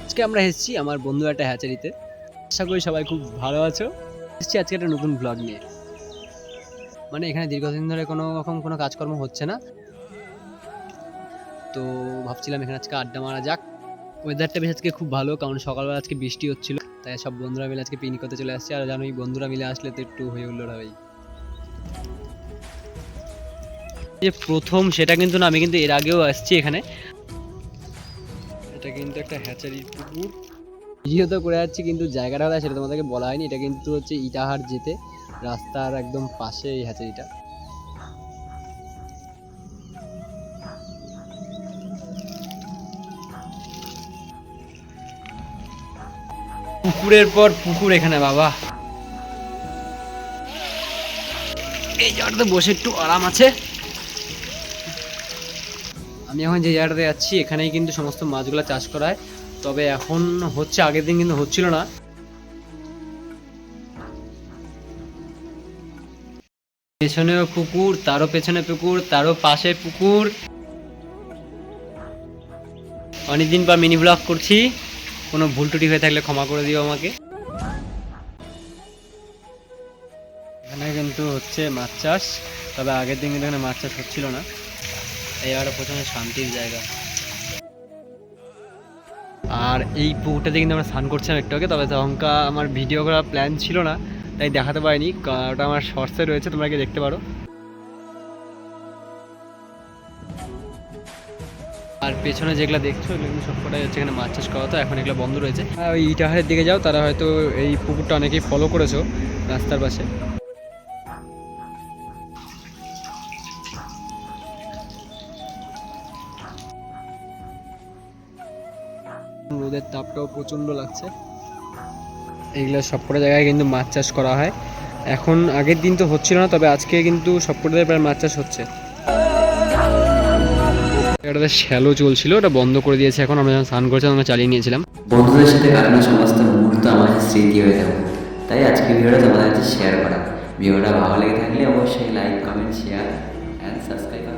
আজকে আমরা এসেছি আমার বন্ধু একটা হ্যাচারিতে। আশা করি সবাই খুব ভালো আছো। এসেছি আজকে একটা নতুন ব্লগ নিয়ে। মানে এখানে দীর্ঘদিন ধরে কোনো রকম কোনো কাজকর্ম হচ্ছে না, তো ভাবছিলাম এখানে আজকে আড্ডা মারা যাক। ওয়েদারটা বেশ আজকে খুব ভালো, কারণ সকালবেলা আজকে বৃষ্টি হচ্ছিল, তাই সব বন্ধুরা মিলে আজকে পিকনিক করতে চলে আসছে। আর জানোই বন্ধুরা মিলে আসলে তো একটু হয়ে উল্লোড় হবেই। যে প্রথম সেটা কিন্তু না, আমি কিন্তু এর আগেও আসছি এখানে। এটা কিন্তু একটা হ্যাচারির পুকুর। ভিডিও তো করে যাচ্ছি, কিন্তু জায়গাটা কোথায় সেটা তোমাদেরকে বলা হয়নি। এটা কিন্তু হচ্ছে ইটাহার যেতে রাস্তার একদম পাশে এই হ্যাচারিটা। পুকুরের পর পুকুর এখানে বাবা। এই জায়গাটাতে বসে একটু আরাম আছে। আমি এখন যে জায়গাটাতে যাচ্ছি এখানেই কিন্তু সমস্ত মাছগুলো চাষ করা হয়, তবে এখন হচ্ছে, আগের দিন কিন্তু হচ্ছিল না। পেছনেও পুকুর, তারও পেছনে পুকুর, তারও পাশে পুকুর। অনেকদিন পর মিনি ব্লগ করছি, কোনো ভুল টুটি হয়ে থাকলে ক্ষমা করে দিও আমাকে। এখানে কিন্তু হচ্ছে মাছ চাষ, তবে আগের দিন কিন্তু এখানে মাছ চাষ হচ্ছিল না। এই জায়গাটা প্রথমে শান্তির জায়গা। আর এই পুকুরটাতে কিন্তু আমরা স্নান করছিলাম একটু আগে, তবে তখনকার আমার ভিডিও করার প্ল্যান ছিল না, তাই দেখাতে পারিনি। ওটা আমার শর্টসে রয়েছে, তোমরা কি দেখতে পারো। আর পেছনে যেগুলো দেখছো এগুলো কিন্তু সবকটাই হচ্ছে এখানে মাছ চাষ করা হতো, এখন এগুলো বন্ধ রয়েছে। ওই ইটাহারের দিকে যাও, তারা হয়তো এই পুকুরটা অনেকেই ফলো করেছো রাস্তার পাশে। রোদের তাপটাও প্রচণ্ড লাগছে। এইগুলো সবকটা জায়গায় কিন্তু মাছ চাষ করা হয় এখন। আগের দিন তো হচ্ছিল না, তবে আজকে কিন্তু সবকটা জায়গায় প্রায় মাছ চাষ হচ্ছে। এটাতে শ্যালো চলছিল, ওটা বন্ধ করে দিয়েছে এখন। আমরা যখন স্নান করছিলাম আমরা চালিয়ে নিয়েছিলাম। বন্ধুদের সাথে কাটানো সমস্ত মুহূর্ত আমার কাছে স্মৃতি হয়ে যাবে, তাই আজকে ভিডিওটা তোমাদের কাছে শেয়ার করা। ভিডিওটা ভালো লেগে থাকলে অবশ্যই like, comment, share and subscribe.